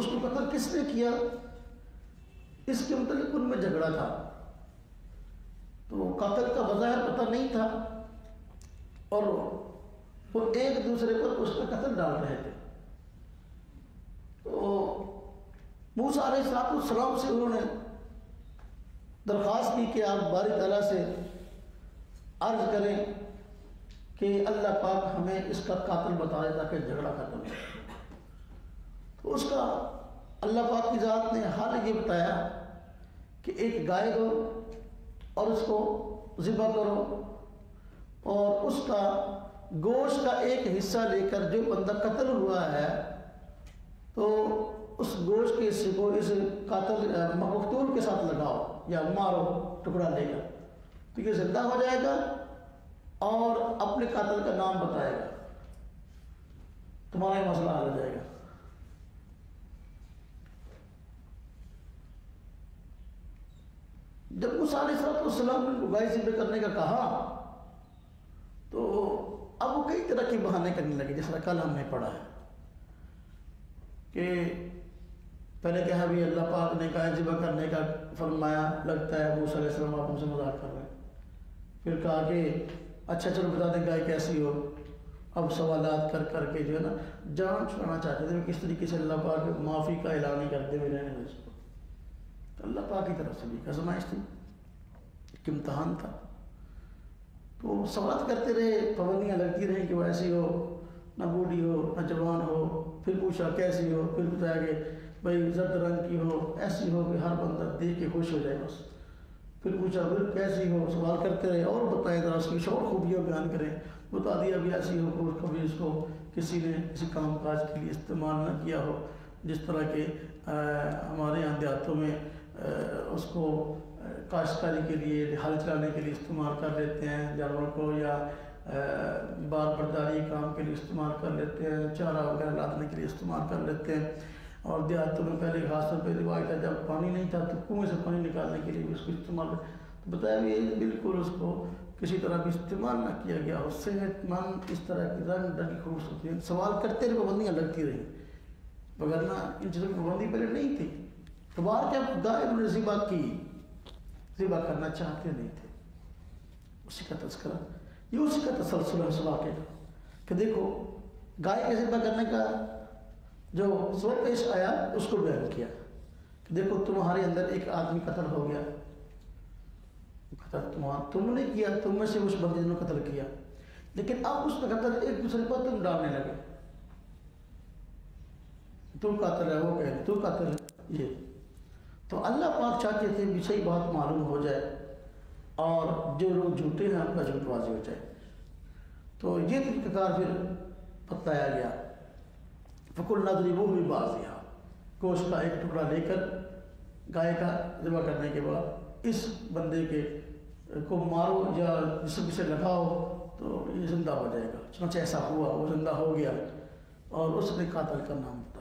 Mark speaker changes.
Speaker 1: اس کو قتل کس نے کیا، اس کے متعلق ان میں جھگڑا تھا، تو قاتل کا بظاہر پتہ نہیں تھا اور وہ ایک دوسرے پر اس کا قتل ڈال رہے تھے۔ تو موسیٰ علیہ السلام سے انہوں نے درخواست کی کہ آپ باری تعالیٰ سے عرض کریں کہ اللہ پاک ہمیں اس کا قاتل بتائے تاکہ جھگڑا ختم ہو۔ تو اس کا اللہ پاک کی ذات نے حال یہ بتایا کہ ایک گائے دو اور اس کو ذبح کرو اور اس کا گوشت کا ایک حصہ لے کر جو بندہ قتل ہوا ہے تو اس گوشت کے حصے کو اس قاتل مقتول کے ساتھ لگاؤ یا مارو ٹکڑا لے کر، تو یہ زندہ ہو جائے گا اور اپنے قاتل کا نام بتائے گا، تمہارا یہ مسئلہ حل ہو جائے گا۔ جب موسیٰ علیہ السلام نے گائے ذبح کرنے کا کہا تو اب وہ کئی طرح کے بہانے کرنے لگے، جس طرح کل ہم نے پڑھا ہے کہ پہلے کہا بھی اللہ پاک نے گائے ذبح کرنے کا فرمایا، لگتا ہے موسیٰ علیہ السلام آپ ہم سے مذاق کر رہے ہیں۔ پھر کہا کہ اچھا چلو بتا دیں گائے کیسی ہو، اب سوالات کر کر کے جو ہے نا جان چھڑانا چاہتے تھے کس طریقے سے اللہ پاک معافی کا اعلان ہی کرتے ہوئے رہنے میں، تو اللہ پاک کی طرف سے بھی آزمائش تھی، ایک امتحان تھا۔ تو سوالات کرتے رہے، پابندیاں لگتی رہیں کہ وہ ایسی ہو، نہ بوڑھی ہو نہ جوان ہو، پھر پوچھا کیسی ہو، پھر بتایا کہ بھائی زرد رنگ کی ہو، ایسی ہو کہ ہر بندہ دیکھ کے خوش ہو جائے بس، پھر پوچھا پھر کیسی ہو، سوال کرتے رہے اور بتائیں ذرا اس کی شور خوبیاں بیان کریں، بتا دیا بھی ایسی ہو کہ کبھی اس کو کسی نے کسی کام کاج کے لیے استعمال نہ کیا ہو، جس طرح کہ ہمارے یہاں دیہاتوں میں اس کو کاشتکاری کے لیے ہل چلانے کے لیے استعمال کر لیتے ہیں جانوروں کو، یا بال برداری کام کے لیے استعمال کر لیتے ہیں، چارہ وغیرہ لادنے کے لیے استعمال کر لیتے ہیں۔ اور دیہاتوں میں پہلے خاص طور پہ روایت ہے جب پانی نہیں تھا تو کنویں سے پانی نکالنے کے لیے بھی اس کو استعمال تو بتایا بھی بالکل اس کو کسی طرح بھی استعمال نہ کیا گیا، اس صحت مند اس طرح کی رنگ ڈھنگ خوبصورتی ہے۔ سوال کرتے رہے، پابندیاں لگتی رہیں، وگرنہ ان چیزوں کی پابندی پہلے نہیں تھی۔ تو بار کیا گائے انہوں نے ذبح کی، ذبح کرنا چاہتے نہیں تھے، اسی کا تذکرہ، یہ اسی کا تسلسل ہے اس واقعے کا کہ دیکھو گائے کے ذبح کرنے کا جو سبب پیش آیا اس کو بیان کیا کہ دیکھو تمہارے اندر ایک آدمی قتل ہو گیا، قتل تم نے کیا، تم میں سے اس بندے نے قتل کیا، لیکن اب اس کا قتل ایک دوسرے پر تم ڈالنے لگے، تو قاتل ہے، وہ کہے تو قاتل ہے، یہ تو اللہ پاک چاہتے تھے بھی صحیح بات معلوم ہو جائے اور جو لوگ جھوٹے ہیں ان کا جھوٹ واضح ہو جائے۔ تو یہ طریقہ کار پھر بتایا گیا، فَقُلْنَا اضْرِبُوهُ بِبَعْضِهَا، گوشت کا ایک ٹکڑا لے کر گائے کا ذبح کرنے کے بعد اس بندے کے کو مارو یا جسم سے لگاؤ تو یہ زندہ ہو جائے گا۔ چنانچہ ایسا ہوا، وہ زندہ ہو گیا اور اس نے قاتل کا نام بتایا۔